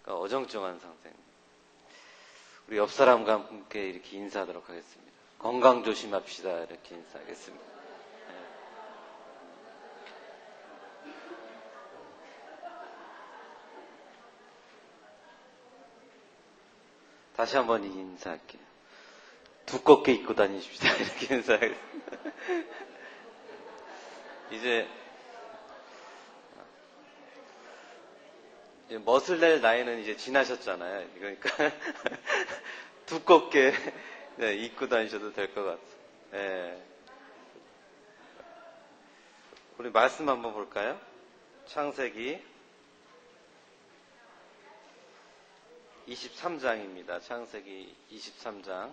그러니까 어정쩡한 상태. 우리 옆 사람과 함께 이렇게 인사하도록 하겠습니다. 건강 조심합시다. 이렇게 인사하겠습니다. 네. 다시 한번 인사할게요. 두껍게 입고 다니십시다. 이렇게 인사하겠습니다. 이제 멋을 낼 나이는 이제 지나셨잖아요. 그러니까 두껍게 네, 입고 다니셔도 될 것 같아요. 네. 우리 말씀 한번 볼까요? 창세기 23장입니다. 창세기 23장.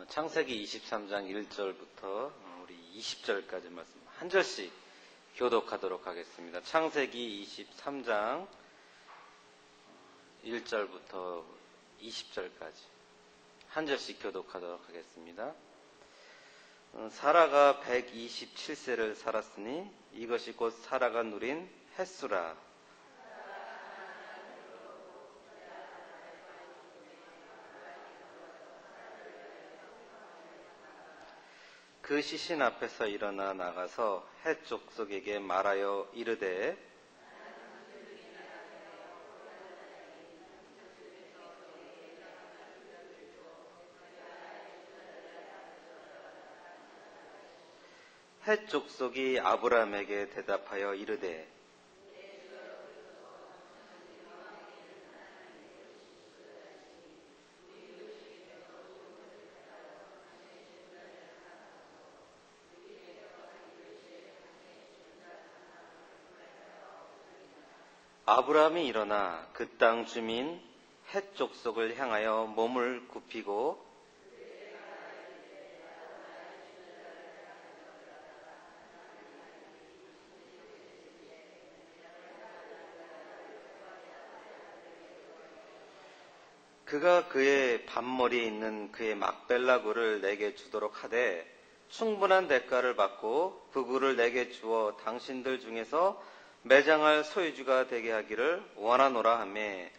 창세기 23장 1절부터 우리 20절까지 말씀 한 절씩 교독하도록 하겠습니다. 창세기 23장 1절부터 20절까지 한 절씩 교독하도록 하겠습니다. 사라가 127세를 살았으니 이것이 곧 사라가 누린 햇수라. 그 시신 앞에서 일어나 나가서 헷 족속에게 말하여 이르되 헷 족속이 아브람에게 대답하여 이르되 아브람이 일어나 그 땅 주민 헷 족속을 향하여 몸을 굽히고 그가 그의 반머리에 있는 그의 막벨라 굴을 내게 주도록 하되 충분한 대가를 받고 그 굴을 내게 주어 당신들 중에서 매장할 소유주가 되게 하기를 원하노라 하매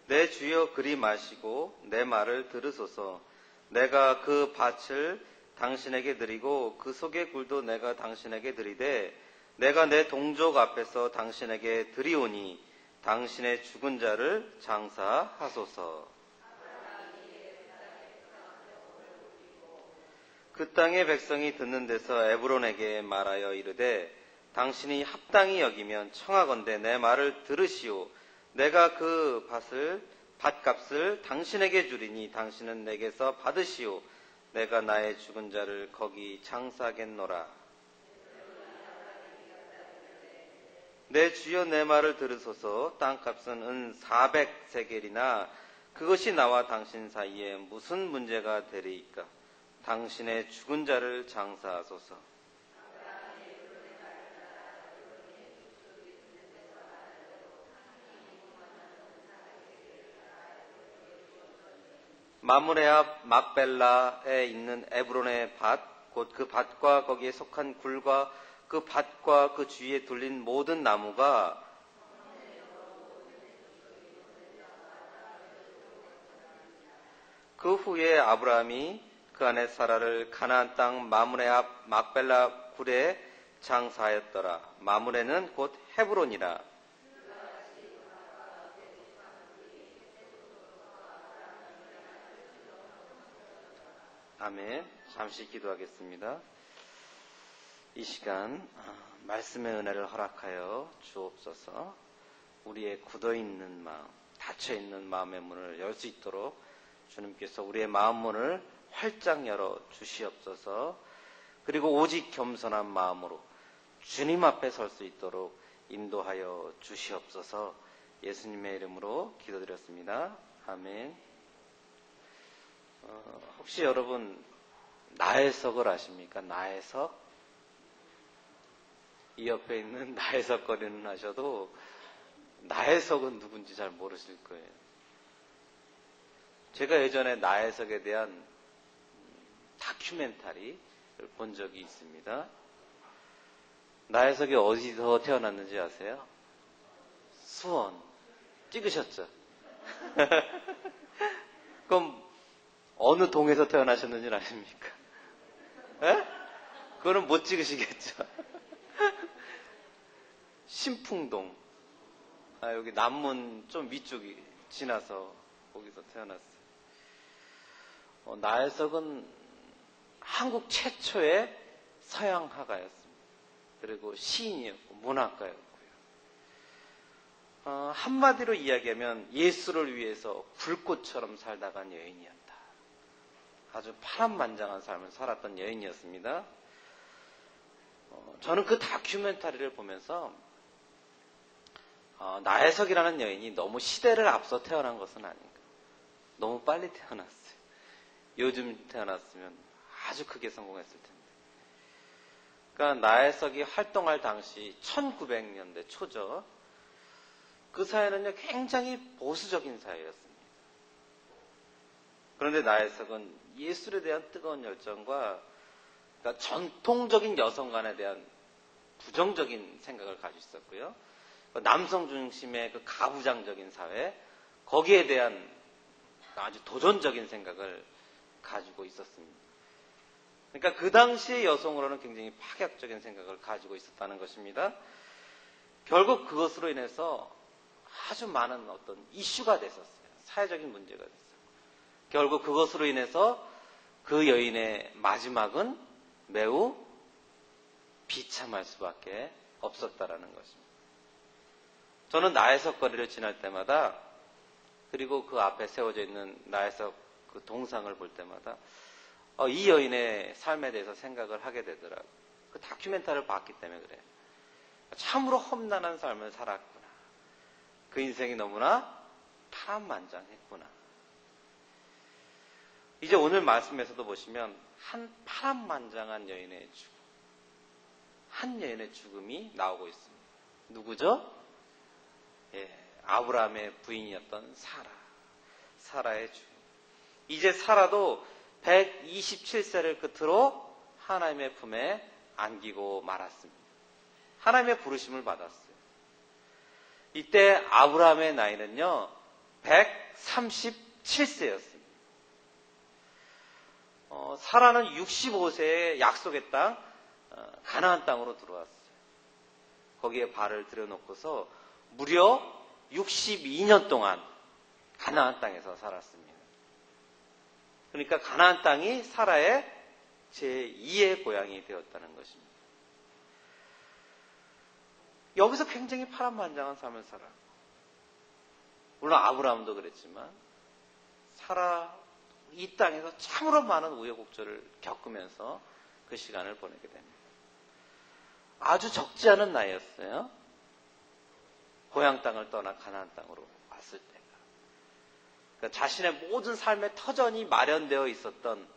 내 주여 그리 마시고 내 말을 들으소서. 내가 그 밭을 당신에게 드리고 그 속의 굴도 내가 당신에게 드리되 내가 내 동족 앞에서 당신에게 드리오니 당신의 죽은 자를 장사하소서. 그 땅의 백성이 듣는 데서 에브론에게 말하여 이르되 당신이 합당히 여기면 청하건대 내 말을 들으시오. 내가 그 밭값을 당신에게 주리니 당신은 내게서 받으시오. 내가 나의 죽은 자를 거기 장사하겠노라. 내 주여 내 말을 들으소서. 땅값은 은 400세겔이나 그것이 나와 당신 사이에 무슨 문제가 되리이까. 당신의 죽은 자를 장사하소서. 마므레 앞 막벨라에 있는 에브론의 밭, 곧 그 밭과 거기에 속한 굴과 그 밭과 그 주위에 둘린 모든 나무가 그 후에 아브라함이 그 아내 사라를 가나안 땅 마므레 앞 막벨라 굴에 장사하였더라. 마므레는 곧 헤브론이라. 아멘. 잠시 기도하겠습니다. 이 시간 말씀의 은혜를 허락하여 주옵소서. 우리의 굳어있는 마음, 닫혀있는 마음의 문을 열 수 있도록 주님께서 우리의 마음 문을 활짝 열어 주시옵소서. 그리고 오직 겸손한 마음으로 주님 앞에 설 수 있도록 인도하여 주시옵소서. 예수님의 이름으로 기도드렸습니다. 아멘. 혹시 여러분 나혜석을 아십니까? 나혜석? 이 옆에 있는 나혜석 거리는 하셔도 나혜석은 누군지 잘 모르실 거예요. 제가 예전에 나혜석에 대한 다큐멘터리를 본 적이 있습니다. 나혜석이 어디서 태어났는지 아세요? 수원. 찍으셨죠? 그럼 어느 동에서 태어나셨는지 아십니까? 에? 그거는 못 찍으시겠죠? 신풍동. 여기 남문 좀 위쪽이 지나서 거기서 태어났어요. 나혜석은 한국 최초의 서양 화가였습니다. 그리고 시인이었고 문학가였고요. 한마디로 이야기하면 예수를 위해서 불꽃처럼 살다간 여인이었다. 아주 파란만장한 삶을 살았던 여인이었습니다. 저는 그 다큐멘터리를 보면서 나혜석이라는 여인이 너무 시대를 앞서 태어난 것은 아닌가. 너무 빨리 태어났어요. 요즘 태어났으면 아주 크게 성공했을 텐데. 그러니까 나혜석이 활동할 당시 1900년대 초죠. 그 사회는요 굉장히 보수적인 사회였습니다. 그런데 나혜석은 예술에 대한 뜨거운 열정과 그러니까 전통적인 여성관에 대한 부정적인 생각을 가지고 있었고요. 남성 중심의 그 가부장적인 사회, 거기에 대한 아주 도전적인 생각을 가지고 있었습니다. 그러니까 그 당시의 여성으로는 굉장히 파격적인 생각을 가지고 있었다는 것입니다. 결국 그것으로 인해서 아주 많은 어떤 이슈가 됐었어요. 사회적인 문제가 됐어요. 결국 그것으로 인해서 그 여인의 마지막은 매우 비참할 수밖에 없었다라는 것입니다. 저는 나혜석 거리를 지날 때마다 그리고 그 앞에 세워져 있는 나혜석 그 동상을 볼 때마다 이 여인의 삶에 대해서 생각을 하게 되더라고요. 그 다큐멘터리를 봤기 때문에 그래요. 참으로 험난한 삶을 살았구나. 그 인생이 너무나 파란만장했구나. 이제 오늘 말씀에서도 보시면 한 파란만장한 여인의 죽음, 한 여인의 죽음이 나오고 있습니다. 누구죠? 아브라함의 부인이었던 사라의 죽음. 이제 사라도 127세를 끝으로 하나님의 품에 안기고 말았습니다. 하나님의 부르심을 받았어요. 이때 아브라함의 나이는요 137세였습니다. 사라는 65세에 약속의 땅 가나안 땅으로 들어왔어요. 거기에 발을 들여놓고서 무려 62년 동안 가나안 땅에서 살았습니다. 그러니까 가나안 땅이 사라의 제2의 고향이 되었다는 것입니다. 여기서 굉장히 파란만장한 삶을 살아요. 물론 아브라함도 그랬지만 사라 이 땅에서 참으로 많은 우여곡절을 겪으면서 그 시간을 보내게 됩니다. 아주 적지 않은 나이였어요. 고향 땅을 떠나 가나안 땅으로 왔을 때가. 그러니까 자신의 모든 삶의 터전이 마련되어 있었던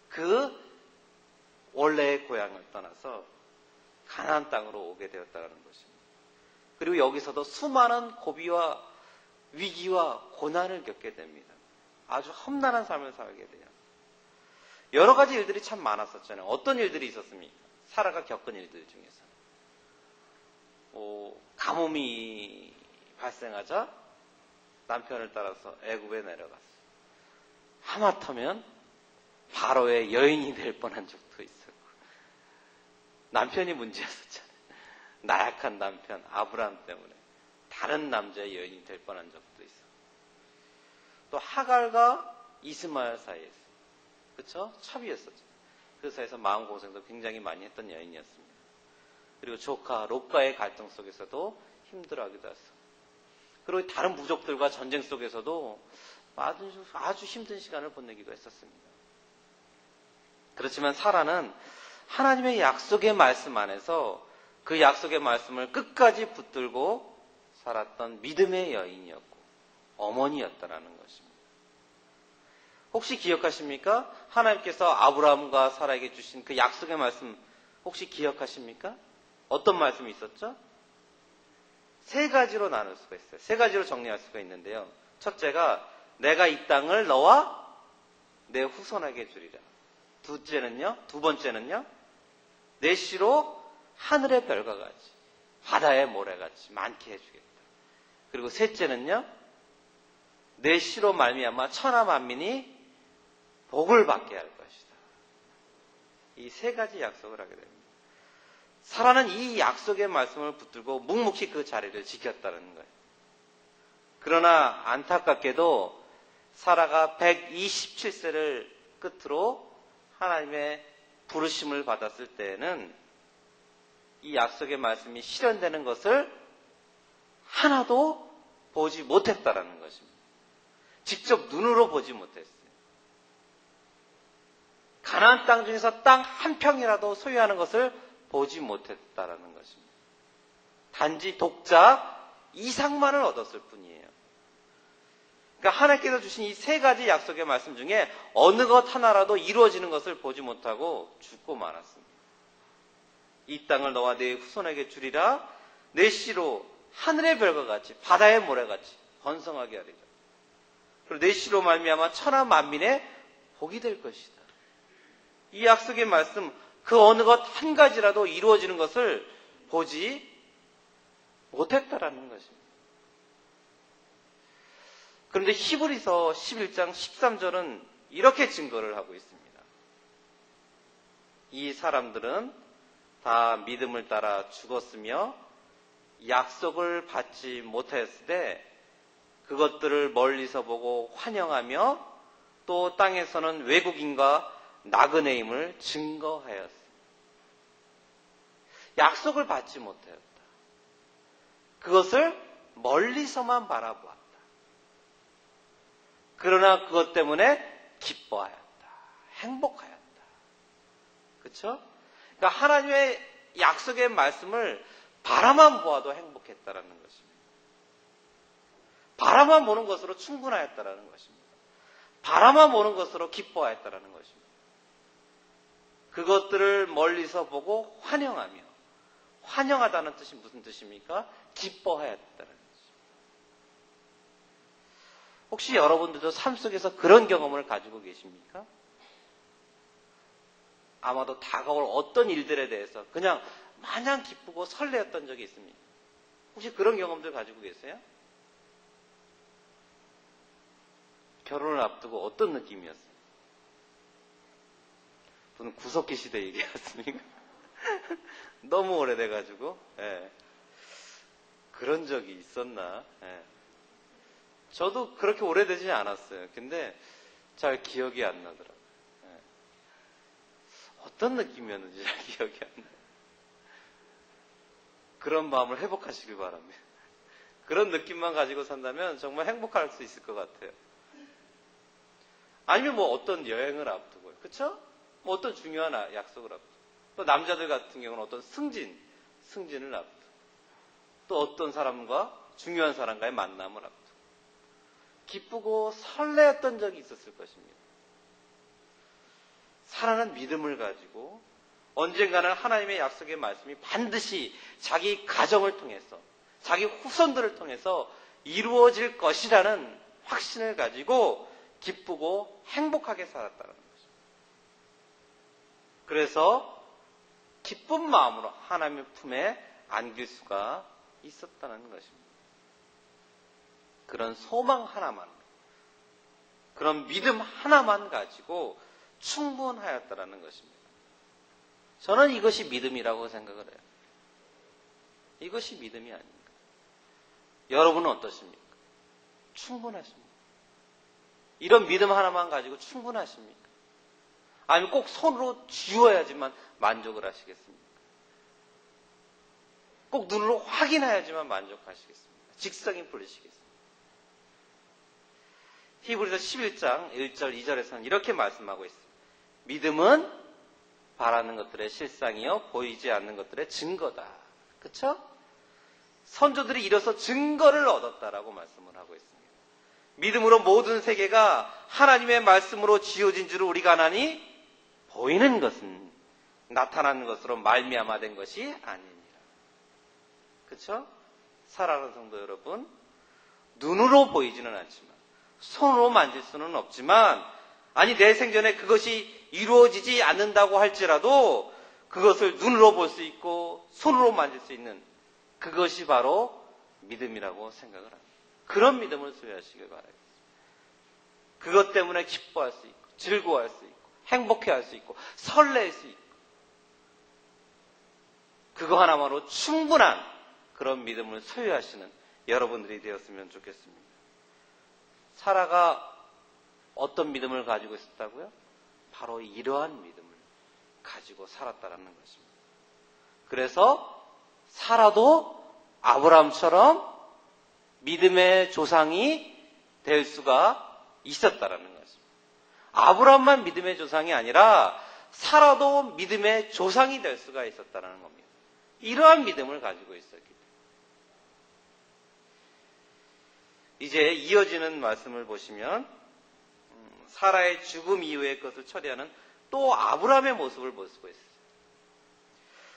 그 원래의 고향을 떠나서 가나안 땅으로 오게 되었다는 것입니다. 그리고 여기서도 수많은 고비와 위기와 고난을 겪게 됩니다. 아주 험난한 삶을 살게 돼요. 여러 가지 일들이 참 많았었잖아요. 어떤 일들이 있었습니까? 사라가 겪은 일들 중에서. 가뭄이 발생하자 남편을 따라서 애굽에 내려갔어요. 하마터면 바로의 여인이 될 뻔한 적도 있었고 남편이 문제였었잖아요. 나약한 남편 아브라함 때문에 다른 남자의 여인이 될 뻔한 적도 있었고 또 하갈과 이스마엘 사이에서 그렇죠? 첩이었었죠. 그 사이에서 마음고생도 굉장히 많이 했던 여인이었습니다. 그리고 조카 롯과의 갈등 속에서도 힘들어하기도 했어요. 그리고 다른 부족들과 전쟁 속에서도 아주 힘든 시간을 보내기도 했었습니다. 그렇지만 사라는 하나님의 약속의 말씀 안에서 그 약속의 말씀을 끝까지 붙들고 살았던 믿음의 여인이었고 어머니였다라는 것입니다. 혹시 기억하십니까? 하나님께서 아브라함과 사라에게 주신 그 약속의 말씀 혹시 기억하십니까? 어떤 말씀이 있었죠? 세 가지로 나눌 수가 있어요. 세 가지로 정리할 수가 있는데요. 첫째가 내가 이 땅을 너와 내 후손에게 주리라. 두 번째는요. 내 씨로 하늘의 별과 같이 바다의 모래같이 많게 해주겠다. 그리고 셋째는요. 내 씨로 말미암아 천하 만민이 복을 받게 할 것이다. 이 세 가지 약속을 하게 됩니다. 사라는 이 약속의 말씀을 붙들고 묵묵히 그 자리를 지켰다는 거예요. 그러나 안타깝게도 사라가 127세를 끝으로 하나님의 부르심을 받았을 때에는 이 약속의 말씀이 실현되는 것을 하나도 보지 못했다라는 것입니다. 직접 눈으로 보지 못했어요. 가나안 땅 중에서 땅 한 평이라도 소유하는 것을 보지 못했다라는 것입니다. 단지 독자 이상만을 얻었을 뿐이에요. 그러니까 하나님께서 주신 이 세 가지 약속의 말씀 중에 어느 것 하나라도 이루어지는 것을 보지 못하고 죽고 말았습니다. 이 땅을 너와 내 후손에게 주리라. 내 씨로 하늘의 별과 같이 바다의 모래같이 번성하게 하리라. 그리고 내 씨로 말미암아 천하 만민의 복이 될 것이다. 이 약속의 말씀 그 어느 것 한 가지라도 이루어지는 것을 보지 못했다라는 것입니다. 그런데 히브리서 11장 13절은 이렇게 증거를 하고 있습니다. 이 사람들은 다 믿음을 따라 죽었으며 약속을 받지 못했을 때 그것들을 멀리서 보고 환영하며 또 땅에서는 외국인과 나그네임을 증거하였습니다. 약속을 받지 못하였다. 그것을 멀리서만 바라보았다. 그러나 그것 때문에 기뻐하였다. 행복하였다. 그렇죠? 그러니까 하나님의 약속의 말씀을 바라만 보아도 행복했다라는 것입니다. 바라만 보는 것으로 충분하였다라는 것입니다. 바라만 보는 것으로 기뻐하였다라는 것입니다. 그것들을 멀리서 보고 환영하며, 환영하다는 뜻이 무슨 뜻입니까? 기뻐하였다는 것입니다. 혹시 여러분들도 삶 속에서 그런 경험을 가지고 계십니까? 아마도 다가올 어떤 일들에 대해서 그냥 마냥 기쁘고 설레었던 적이 있습니까? 혹시 그런 경험들 가지고 계세요? 결혼을 앞두고 어떤 느낌이었어요? 저는 구석기 시대 얘기였습니까? 너무 오래돼가지고, 예. 그런 적이 있었나? 예. 저도 그렇게 오래되지 않았어요. 근데 잘 기억이 안 나더라고요. 예. 어떤 느낌이었는지 잘 기억이 안 나요. 그런 마음을 회복하시길 바랍니다. 그런 느낌만 가지고 산다면 정말 행복할 수 있을 것 같아요. 아니면 뭐 어떤 여행을 앞두고요. 그쵸? 뭐 어떤 중요한 약속을 앞두고. 또 남자들 같은 경우는 어떤 승진을 앞두고. 또 어떤 사람과, 중요한 사람과의 만남을 앞두고. 기쁘고 설레었던 적이 있었을 것입니다. 살아난 믿음을 가지고 언젠가는 하나님의 약속의 말씀이 반드시 자기 가정을 통해서, 자기 후손들을 통해서 이루어질 것이라는 확신을 가지고 기쁘고 행복하게 살았다는 것입니다. 그래서 기쁜 마음으로 하나님의 품에 안길 수가 있었다는 것입니다. 그런 소망 하나만, 그런 믿음 하나만 가지고 충분하였다는 것입니다. 저는 이것이 믿음이라고 생각을 해요. 이것이 믿음이 아닙니까? 여러분은 어떠십니까? 충분하십니까? 이런 믿음 하나만 가지고 충분하십니까? 아니면 꼭 손으로 쥐어야지만 만족을 하시겠습니까? 꼭 눈으로 확인해야지만 만족하시겠습니까? 직성이 풀리시겠습니까? 히브리서 11장 1절 2절에서는 이렇게 말씀하고 있습니다. 믿음은 바라는 것들의 실상이요 보이지 않는 것들의 증거다. 그렇죠? 선조들이 이뤄서 증거를 얻었다라고 말씀을 하고 있습니다. 믿음으로 모든 세계가 하나님의 말씀으로 지어진 줄을 우리가 아나니 보이는 것은 나타나는 것으로 말미암아 된 것이 아니니라. 그렇죠? 사랑하는 성도 여러분, 눈으로 보이지는 않지만, 손으로 만질 수는 없지만, 아니 내 생전에 그것이 이루어지지 않는다고 할지라도 그것을 눈으로 볼 수 있고 손으로 만질 수 있는 그것이 바로 믿음이라고 생각을 합니다. 그런 믿음을 소유하시길 바라겠습니다. 그것 때문에 기뻐할 수 있고 즐거워할 수 있고 행복해할 수 있고 설레일 수 있고 그거 하나만으로 충분한 그런 믿음을 소유하시는 여러분들이 되었으면 좋겠습니다. 사라가 어떤 믿음을 가지고 있었다고요? 바로 이러한 믿음을 가지고 살았다라는 것입니다. 그래서 사라도 아브라함처럼 믿음의 조상이 될 수가 있었다라는 것입니다. 아브라함만 믿음의 조상이 아니라 사라도 믿음의 조상이 될 수가 있었다는 겁니다. 이러한 믿음을 가지고 있었기 때문에. 이제 이어지는 말씀을 보시면 사라의 죽음 이후의 것을 처리하는 또 아브라함의 모습을 볼 수가 있어요.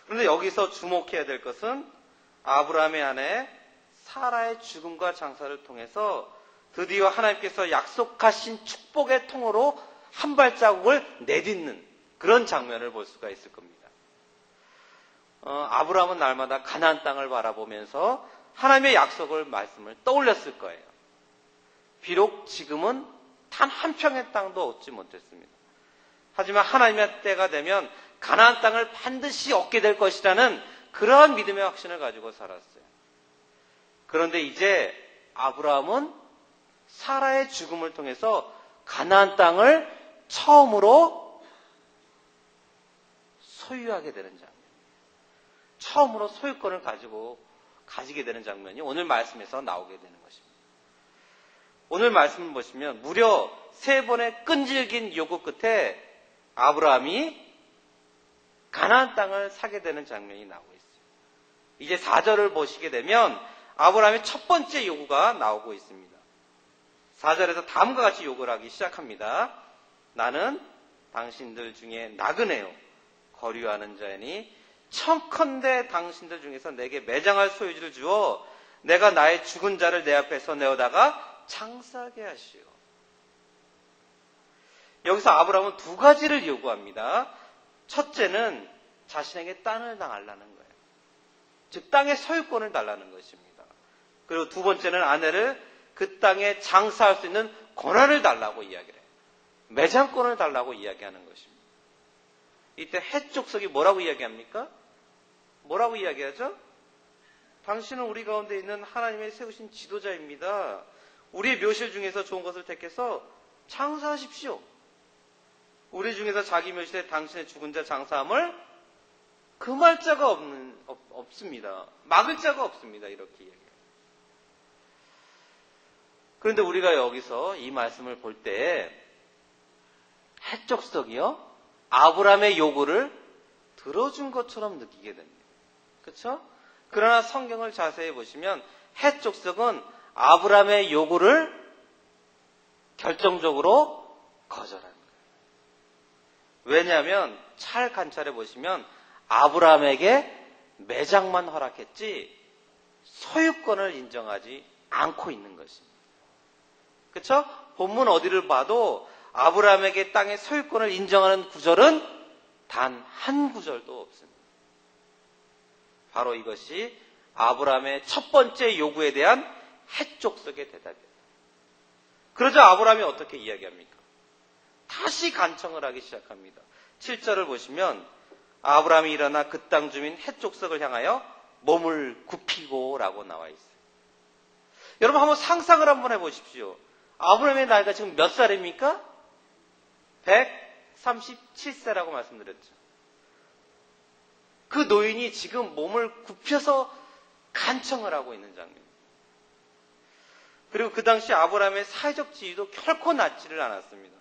그런데 여기서 주목해야 될 것은 아브라함의 아내 사라의 죽음과 장사를 통해서 드디어 하나님께서 약속하신 축복의 통으로 한 발자국을 내딛는 그런 장면을 볼 수가 있을 겁니다. 아브라함은 날마다 가나안 땅을 바라보면서 하나님의 약속을 말씀을 떠올렸을 거예요. 비록 지금은 단 한 평의 땅도 얻지 못했습니다. 하지만 하나님의 때가 되면 가나안 땅을 반드시 얻게 될 것이라는 그러한 믿음의 확신을 가지고 살았어요. 그런데 이제 아브라함은 사라의 죽음을 통해서 가나안 땅을 처음으로 소유하게 되는 장면, 처음으로 소유권을 가지게 되는 장면이 오늘 말씀에서 나오게 되는 것입니다. 오늘 말씀을 보시면 무려 3번의 끈질긴 요구 끝에 아브라함이 가나안 땅을 사게 되는 장면이 나오고 있어요. 이제 4절을 보시게 되면 아브라함의 첫 번째 요구가 나오고 있습니다. 4절에서 다음과 같이 요구를 하기 시작합니다. 나는 당신들 중에 나그네요. 거류하는 자이니 청컨대 당신들 중에서 내게 매장할 소유지를 주어 내가 나의 죽은 자를 내 앞에서 내어다가 장사하게 하시오. 여기서 아브라함은 2가지를 요구합니다. 첫째는 자신에게 땅을 달라는 거예요. 즉 땅의 소유권을 달라는 것입니다. 그리고 2번째는 아내를 그 땅에 장사할 수 있는 권한을 달라고 이야기를 해요. 매장권을 달라고 이야기하는 것입니다. 이때 헷 족속이 뭐라고 이야기합니까? 뭐라고 이야기하죠? 당신은 우리 가운데 있는 하나님의 세우신 지도자입니다. 우리의 묘실 중에서 좋은 것을 택해서 장사하십시오. 우리 중에서 자기 묘실에 당신의 죽은 자 장사함을 금할 자가 없습니다. 막을 자가 없습니다. 이렇게 이야기해요. 그런데 우리가 여기서 이 말씀을 볼 때 헷족석이요 아브라함의 요구를 들어준 것처럼 느끼게 됩니다. 그렇죠? 그러나 성경을 자세히 보시면 헷족석은 아브라함의 요구를 결정적으로 거절합니다. 왜냐하면 잘 관찰해 보시면 아브라함에게 매장만 허락했지 소유권을 인정하지 않고 있는 것입니다. 그렇죠? 본문 어디를 봐도 아브라함에게 땅의 소유권을 인정하는 구절은 단 한 구절도 없습니다. 바로 이것이 아브라함의 첫 번째 요구에 대한 헷족석의 대답이에요. 그러자 아브라함이 어떻게 이야기합니까? 다시 간청을 하기 시작합니다. 7절을 보시면 아브라함이 일어나 그 땅 주민 헷족석을 향하여 몸을 굽히고 라고 나와 있어요. 여러분 한번 상상을 한번 해보십시오. 아브라함의 나이가 지금 몇 살입니까? 137세라고 말씀드렸죠. 그 노인이 지금 몸을 굽혀서 간청을 하고 있는 장면입니다. 그리고 그 당시 아브라함의 사회적 지위도 결코 낮지를 않았습니다.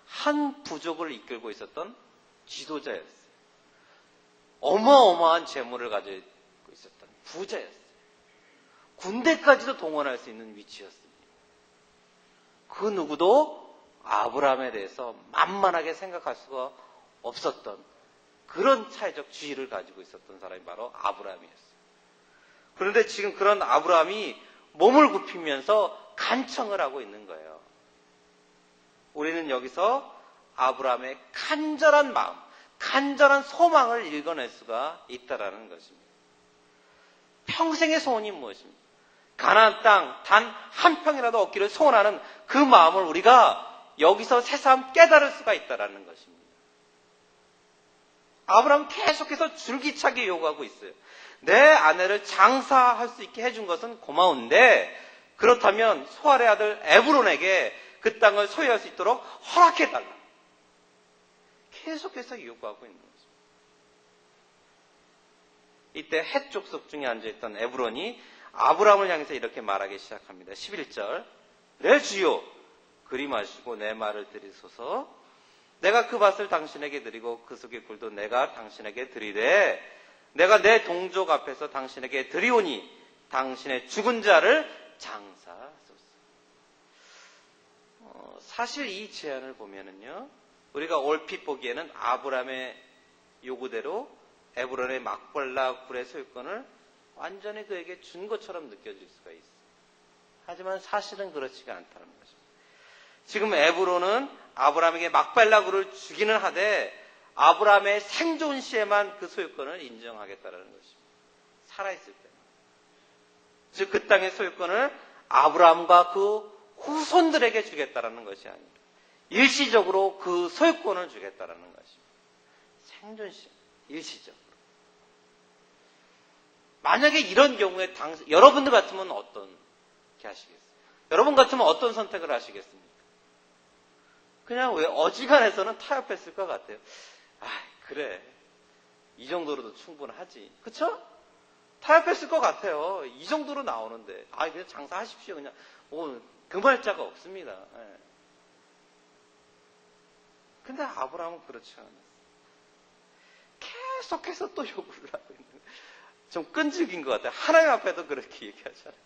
한 부족을 이끌고 있었던 지도자였어요. 어마어마한 재물을 가지고 있었던 부자였어요. 군대까지도 동원할 수 있는 위치였습니다. 그 누구도 아브라함에 대해서 만만하게 생각할 수가 없었던 그런 사회적 지위를 가지고 있었던 사람이 바로 아브라함이었어요. 그런데 지금 그런 아브라함이 몸을 굽히면서 간청을 하고 있는 거예요. 우리는 여기서 아브라함의 간절한 마음, 간절한 소망을 읽어낼 수가 있다라는 것입니다. 평생의 소원이 무엇입니까? 가나안 땅 단 한 평이라도 얻기를 소원하는 그 마음을 우리가 여기서 새삼 깨달을 수가 있다라는 것입니다. 아브라함은 계속해서 줄기차게 요구하고 있어요. 내 아내를 장사할 수 있게 해준 것은 고마운데 그렇다면 소알의 아들 에브론에게 그 땅을 소유할 수 있도록 허락해달라. 계속해서 요구하고 있는 거죠. 이때 헷 족속 중에 앉아있던 에브론이 아브라함을 향해서 이렇게 말하기 시작합니다. 11절 내 주여 그리 마시고 내 말을 들으소서. 내가 그 밭을 당신에게 드리고 그 속의 꿀도 내가 당신에게 드리되 내가 내 동족 앞에서 당신에게 드리오니 당신의 죽은 자를 장사하소서. 사실 이 제안을 보면은요, 우리가 얼핏 보기에는 아브라함의 요구대로 에브론의 막벌라 굴의 소유권을 완전히 그에게 준 것처럼 느껴질 수가 있어요. 하지만 사실은 그렇지가 않다는 것입니다. 지금 에브론은 아브라함에게 막벨라 굴을 주기는 하되 아브라함의 생존 시에만 그 소유권을 인정하겠다는 것입니다. 살아있을 때. 즉 그 땅의 소유권을 아브라함과 그 후손들에게 주겠다는 것이 아니라 일시적으로 그 소유권을 주겠다는 것입니다. 생존 시 일시적으로. 만약에 이런 경우에 여러분들 같으면 어떻게 하시겠어요? 여러분 같으면 어떤 선택을 하시겠습니까? 그냥 왜 어지간해서는 타협했을 것 같아요. 그래. 이 정도로도 충분하지. 그쵸? 타협했을 것 같아요. 이 정도로 나오는데. 그냥 장사하십시오. 그냥. 그 말자가 없습니다. 예. 근데 아브라함은 그렇지 않았어요. 계속해서 또 요구를 하고 있는 거예요. 좀 끈질긴 것 같아요. 하나님 앞에도 그렇게 얘기하잖아요.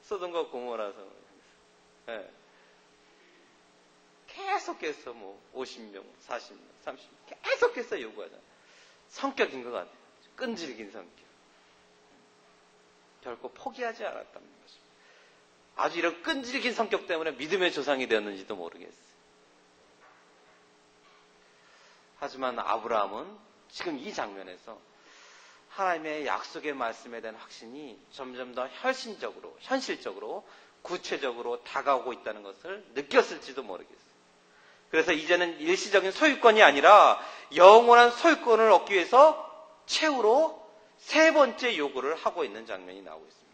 소돔과 고모라서. 예. 계속해서 50명, 40명, 30명 계속해서 요구하잖아요. 성격인 것 같아요. 끈질긴 성격. 결코 포기하지 않았다는 것입니다. 아주 이런 끈질긴 성격 때문에 믿음의 조상이 되었는지도 모르겠어요. 하지만 아브라함은 지금 이 장면에서 하나님의 약속의 말씀에 대한 확신이 점점 더 혈신적으로, 현실적으로, 구체적으로 다가오고 있다는 것을 느꼈을지도 모르겠어요. 그래서 이제는 일시적인 소유권이 아니라 영원한 소유권을 얻기 위해서 최후로 세 번째 요구를 하고 있는 장면이 나오고 있습니다.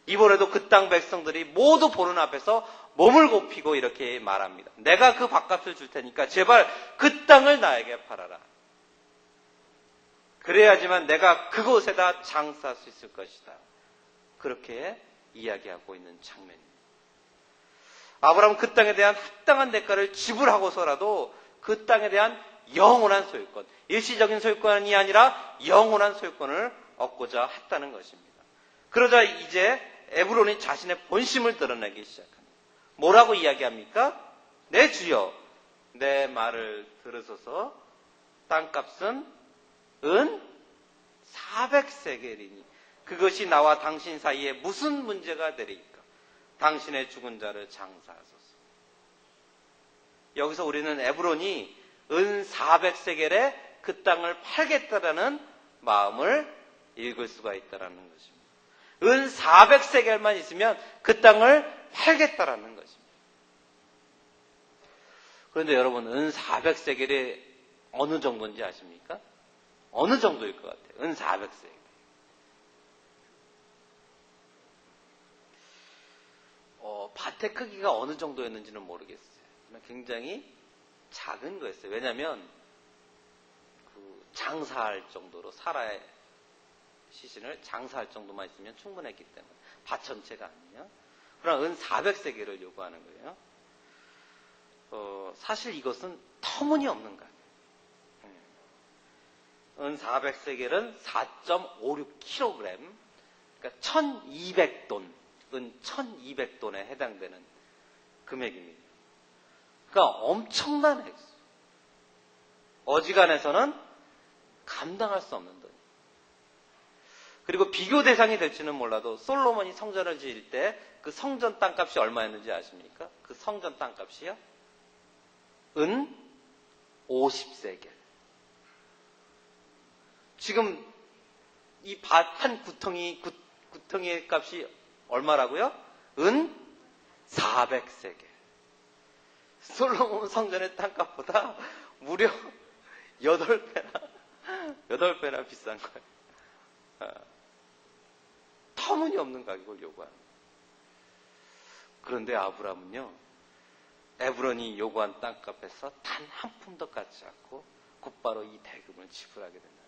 이번에도 그 땅 백성들이 모두 보는 앞에서 몸을 굽히고 이렇게 말합니다. 내가 그 밥값을 줄 테니까 제발 그 땅을 나에게 팔아라. 그래야지만 내가 그곳에다 장사할 수 있을 것이다. 그렇게 이야기하고 있는 장면입니다. 아브라함은 그 땅에 대한 합당한 대가를 지불하고서라도 그 땅에 대한 영원한 소유권, 일시적인 소유권이 아니라 영원한 소유권을 얻고자 했다는 것입니다. 그러자 이제 에브론이 자신의 본심을 드러내기 시작합니다. 뭐라고 이야기합니까? 내 주여, 내 말을 들으소서. 땅값은 은 400세겔이니 그것이 나와 당신 사이에 무슨 문제가 되리까? 당신의 죽은 자를 장사하소서. 여기서 우리는 에브론이 은 400세겔에 그 땅을 팔겠다라는 마음을 읽을 수가 있다는 것입니다. 은 400세겔만 있으면 그 땅을 팔겠다라는 것입니다. 그런데 여러분, 은 400세겔이 어느 정도인지 아십니까? 어느 정도일 것 같아요? 은 400세겔. 밭의 크기가 어느 정도였는지는 모르겠어요. 굉장히 작은 거였어요. 왜냐하면 장사할 정도로 사라의 시신을 장사할 정도만 있으면 충분했기 때문에 밭 전체가 아니냐. 그러나 은 400세겔을 요구하는 거예요. 사실 이것은 터무니없는 거예요. 은 400세겔은 4.56kg, 그러니까 1200돈, 은 1200돈에 해당되는 금액입니다. 그러니까 엄청난 액수. 어지간해서는 감당할 수 없는 돈. 그리고 비교 대상이 될지는 몰라도 솔로몬이 성전을 지을 때 그 성전 땅값이 얼마였는지 아십니까? 그 성전 땅값이요? 은 50세겔. 지금 이 밭 한 구덩이의 값이 얼마라고요? 은 400세겔. 솔로몬 성전의 땅값보다 무려 8배나 비싼 거예요. 터무니없는 가격을 요구하는 거예요. 그런데 아브라함은요, 에브론이 요구한 땅값에서 단 한 푼도 깎지 않고 곧바로 이 대금을 지불하게 된다.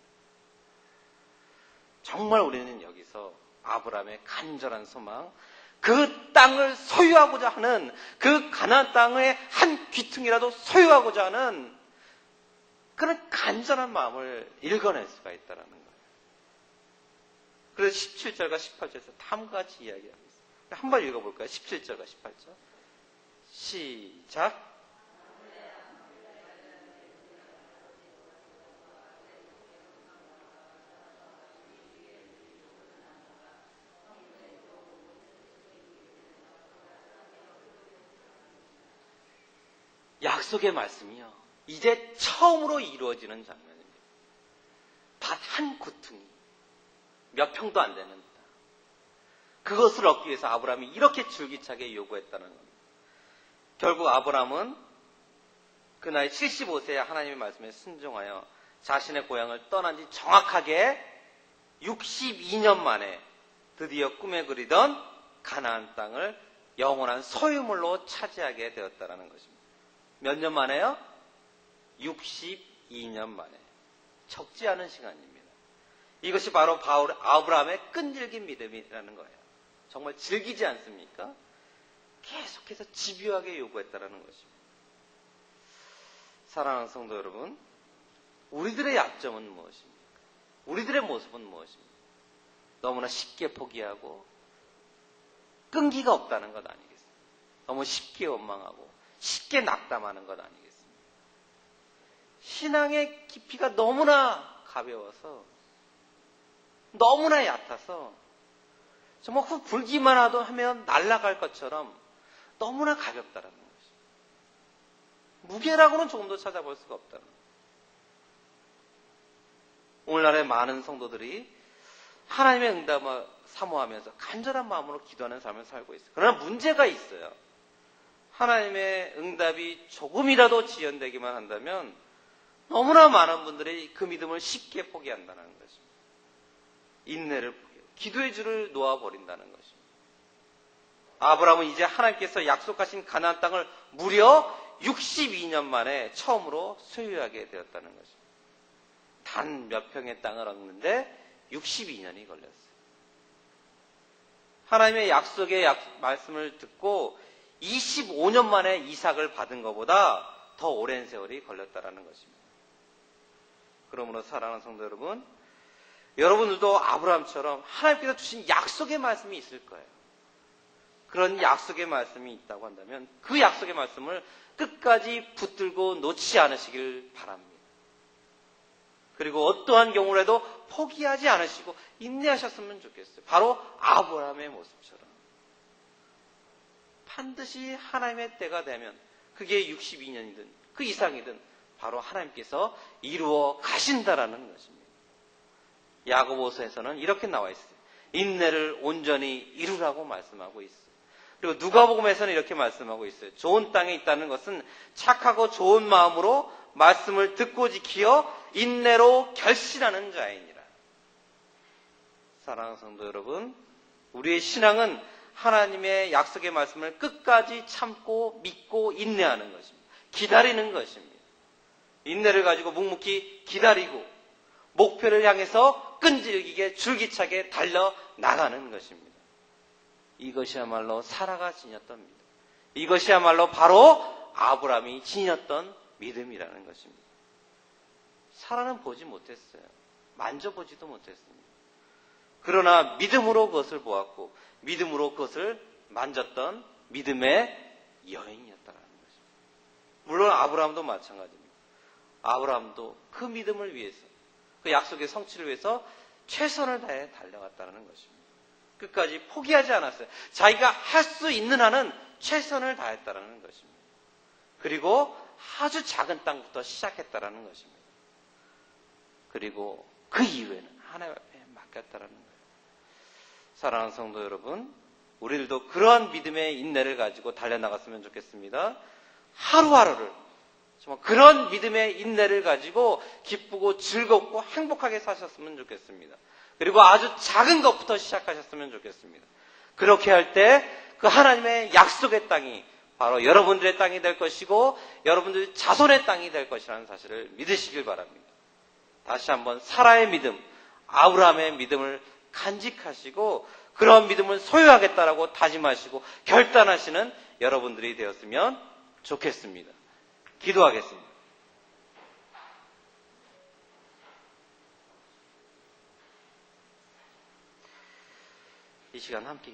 정말 우리는 여기서 아브라함의 간절한 소망, 그 땅을 소유하고자 하는, 그 가나안 땅의 한 귀퉁이라도 소유하고자 하는 그런 간절한 마음을 읽어낼 수가 있다는 거예요. 그래서 17절과 18절에서 다음과 같이 이야기하고 있어요. 한번 읽어볼까요? 17절과 18절. 시작. 약속의 말씀이요, 이제 처음으로 이루어지는 장면입니다. 밭 한 구퉁이, 몇 평도 안 되는 땅. 그것을 얻기 위해서 아브라함이 이렇게 줄기차게 요구했다는 겁니다. 결국 아브라함은 그 나이 75세에 하나님의 말씀에 순종하여 자신의 고향을 떠난 지 정확하게 62년 만에 드디어 꿈에 그리던 가나안 땅을 영원한 소유물로 차지하게 되었다는 것입니다. 몇 년 만에요? 62년 만에. 적지 않은 시간입니다. 이것이 바로 아브라함의 끈질긴 믿음이라는 거예요. 정말 즐기지 않습니까? 계속해서 집요하게 요구했다는 것입니다. 사랑하는 성도 여러분, 우리들의 약점은 무엇입니까? 우리들의 모습은 무엇입니까? 너무나 쉽게 포기하고 끈기가 없다는 것 아니겠습니까? 너무 쉽게 원망하고 쉽게 낙담하는 것 아니겠습니까? 신앙의 깊이가 너무나 가벼워서, 너무나 얕아서 정말 후 불기만 하면 날아갈 것처럼 너무나 가볍다라는 것입니다. 무게라고는 조금도 찾아볼 수가 없다는 거예요. 오늘날의 많은 성도들이 하나님의 응답을 사모하면서 간절한 마음으로 기도하는 삶을 살고 있어요. 그러나 문제가 있어요. 하나님의 응답이 조금이라도 지연되기만 한다면 너무나 많은 분들이 그 믿음을 쉽게 포기한다는 것입니다. 인내를 포기하고 기도의 줄을 놓아버린다는 것입니다. 아브라함은 이제 하나님께서 약속하신 가나안 땅을 무려 62년 만에 처음으로 소유하게 되었다는 것입니다. 단 몇 평의 땅을 얻는데 62년이 걸렸어요. 하나님의 약속의 말씀을 듣고 25년 만에 이삭을 받은 것보다 더 오랜 세월이 걸렸다는 것입니다. 그러므로 사랑하는 성도 여러분, 여러분들도 아브라함처럼 하나님께서 주신 약속의 말씀이 있을 거예요. 그런 약속의 말씀이 있다고 한다면 그 약속의 말씀을 끝까지 붙들고 놓지 않으시길 바랍니다. 그리고 어떠한 경우라도 포기하지 않으시고 인내하셨으면 좋겠어요. 바로 아브라함의 모습처럼. 반드시 하나님의 때가 되면 그게 62년이든 그 이상이든 바로 하나님께서 이루어 가신다라는 것입니다. 야고보서에서는 이렇게 나와 있어요. 인내를 온전히 이루라고 말씀하고 있어요. 그리고 누가복음에서는 이렇게 말씀하고 있어요. 좋은 땅에 있다는 것은 착하고 좋은 마음으로 말씀을 듣고 지키어 인내로 결실하는 자이니라. 사랑하는 성도 여러분, 우리의 신앙은 하나님의 약속의 말씀을 끝까지 참고 믿고 인내하는 것입니다. 기다리는 것입니다. 인내를 가지고 묵묵히 기다리고 목표를 향해서 끈질기게 줄기차게 달려나가는 것입니다. 이것이야말로 사라가 지녔던 믿음. 이것이야말로 바로 아브라함이 지녔던 믿음이라는 것입니다. 사라는 보지 못했어요. 만져보지도 못했습니다. 그러나 믿음으로 그것을 보았고 믿음으로 그것을 만졌던 믿음의 여인이었다는 것입니다. 물론 아브라함도 마찬가지입니다. 아브라함도 그 믿음을 위해서, 그 약속의 성취를 위해서 최선을 다해 달려갔다는 것입니다. 끝까지 포기하지 않았어요. 자기가 할 수 있는 한은 최선을 다했다는 것입니다. 그리고 아주 작은 땅부터 시작했다는 것입니다. 그리고 그 이후에는 하나님 앞에 맡겼다는 거예요. 사랑하는 성도 여러분, 우리들도 그러한 믿음의 인내를 가지고 달려나갔으면 좋겠습니다. 하루하루를 정말 그런 믿음의 인내를 가지고 기쁘고 즐겁고 행복하게 사셨으면 좋겠습니다. 그리고 아주 작은 것부터 시작하셨으면 좋겠습니다. 그렇게 할 때 그 하나님의 약속의 땅이 바로 여러분들의 땅이 될 것이고 여러분들의 자손의 땅이 될 것이라는 사실을 믿으시길 바랍니다. 다시 한번 사라의 믿음, 아브라함의 믿음을 간직하시고 그런 믿음을 소유하겠다라고 다짐하시고 결단하시는 여러분들이 되었으면 좋겠습니다. 기도하겠습니다. 이 시간 함께